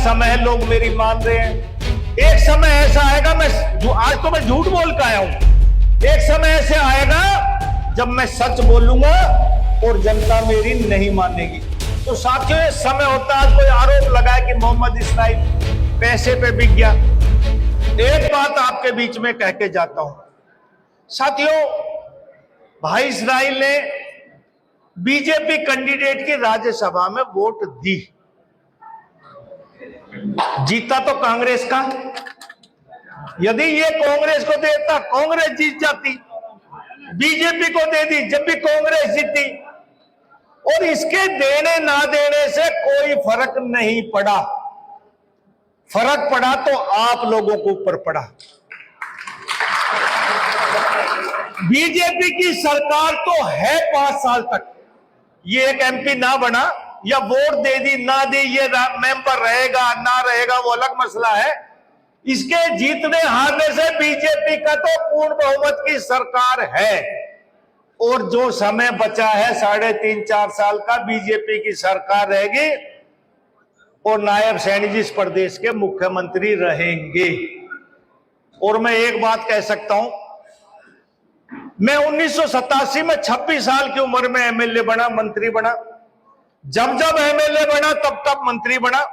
समय है, लोग मेरी मान रहे हैं। एक समय ऐसा आएगा, आज तो मैं झूठ बोल के आया हूं, एक समय ऐसे आएगा जब मैं सच बोलूंगा और जनता मेरी नहीं मानेगी। तो साथियों, ये समय होता है। कोई आरोप लगाए कि मोहम्मद इस्राइल पैसे पे बिक गया। एक बात आपके बीच में कह के जाता हूं साथियों, भाई इस्राइल ने बीजेपी कैंडिडेट की राज्यसभा में वोट दी, जीता तो कांग्रेस का। यदि ये कांग्रेस को देता, कांग्रेस जीत जाती। बीजेपी को दे दी, जब भी कांग्रेस जीती। और इसके देने ना देने से कोई फर्क नहीं पड़ा। फर्क पड़ा तो आप लोगों को ऊपर पड़ा। बीजेपी की सरकार तो है 5 साल तक। ये एक एमपी ना बना या वोट दे दी ना दी, ये मेंबर रहेगा ना रहेगा वो अलग मसला है। इसके जीतने हारने से बीजेपी का तो पूर्ण बहुमत की सरकार है। और जो समय बचा है 3.5-4 साल का, बीजेपी की सरकार रहेगी और नायब सैनी जी इस प्रदेश के मुख्यमंत्री रहेंगे। और मैं एक बात कह सकता हूं, मैं 1987 में 26 साल की उम्र में एमएलए बना, मंत्री बना। जब जब एमएलए बना तब तब मंत्री बना।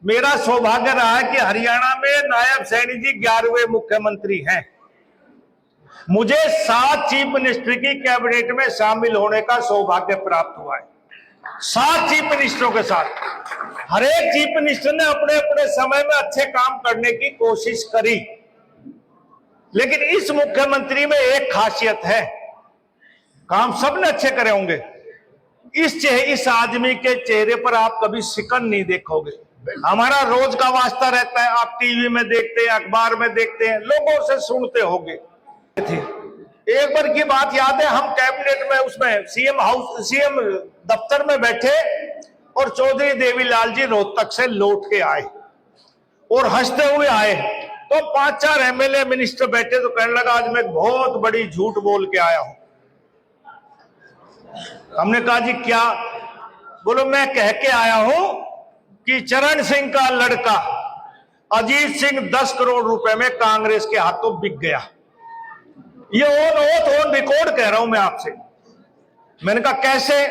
मेरा सौभाग्य रहा है कि हरियाणा में नायब सैनी जी 11वें मुख्यमंत्री हैं। मुझे 7 चीफ मिनिस्टर की कैबिनेट में शामिल होने का सौभाग्य प्राप्त हुआ है। 7 चीफ मिनिस्टरों के साथ। हर एक चीफ मिनिस्टर ने अपने अपने समय में अच्छे काम करने की कोशिश करी, लेकिन इस मुख्यमंत्री में एक खासियत है, काम सबने अच्छे करे होंगे, इस आदमी के चेहरे पर आप कभी शिकन नहीं देखोगे। हमारा रोज का वास्ता रहता है, आप टीवी में देखते हैं, अखबार में देखते हैं, लोगों से सुनते होंगे। एक बार की बात याद है, हम कैबिनेट में उसमें सीएम दफ्तर में बैठे और चौधरी देवीलाल जी रोहतक से लौट के आए और हंसते हुए आए। तो 5-4 एमएलए मिनिस्टर बैठे तो कहने लगा, आज मैं बहुत बड़ी झूठ बोल के आया हूं। हमने कहा जी क्या? बोलो मैं कह के आया हूं कि चरण सिंह का लड़का अजीत सिंह 10 करोड़ रुपए में कांग्रेस के हाथों बिक गया। ये ऑन रिकॉर्ड कह रहा हूं मैं आपसे। मैंने कहा कैसे?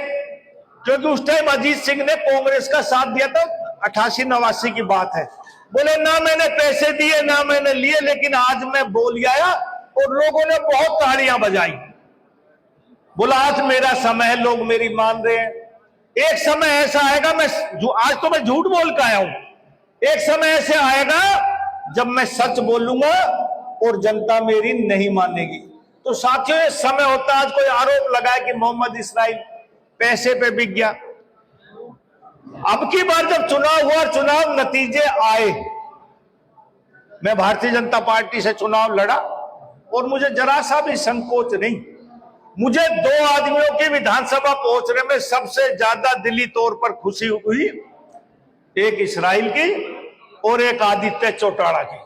क्योंकि उस टाइम अजीत सिंह ने कांग्रेस का साथ दिया था, 88-89 की बात है। बोले ना मैंने पैसे दिए ना मैंने लिए, लेकिन आज मैं बोल आया और लोगों ने बहुत तालियां बजाई। बोला आज मेरा समय है, लोग मेरी मान रहे हैं। एक समय ऐसा आएगा, आज तो मैं झूठ बोल के आया हूं, एक समय ऐसे आएगा जब मैं सच बोलूंगा और जनता मेरी नहीं मानेगी। तो साथियों, ये समय होता है। आज कोई आरोप लगाए कि मोहम्मद इस्राइल पैसे पे बिक गया। अब की बार जब चुनाव हुआ, चुनाव नतीजे आए, मैं भारतीय जनता पार्टी से चुनाव लड़ा और मुझे जरा सा भी संकोच नहीं। मुझे 2 आदमियों की विधानसभा पहुंचने में सबसे ज्यादा दिली तौर पर खुशी हुई, एक इस्राइल की और एक आदित्य चौटाला की।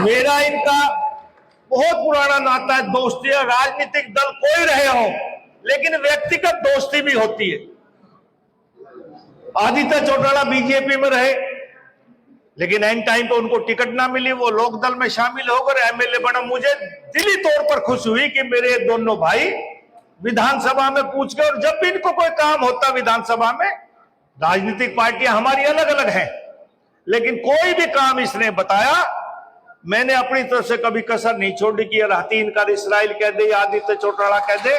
मेरा इनका बहुत पुराना नाता है, दोस्ती है। राजनीतिक दल कोई रहे हो, लेकिन व्यक्तिगत दोस्ती भी होती है। आदित्य चौटाला बीजेपी में रहे, लेकिन एंड टाइम पे उनको टिकट ना मिली, वो लोकदल में शामिल होकर एमएलए बना। मुझे दिली तौर पर खुशी हुई कि मेरे दोनों भाई विधानसभा में पूछ के, और जब भी इनको कोई काम होता विधानसभा में, राजनीतिक पार्टियां हमारी अलग अलग हैं, लेकिन कोई भी काम इसने बताया, मैंने अपनी तरफ से कभी कसर नहीं छोड़ी कि राती इनका इस्राइल कह दे या आदित्य चौटाला कह दे।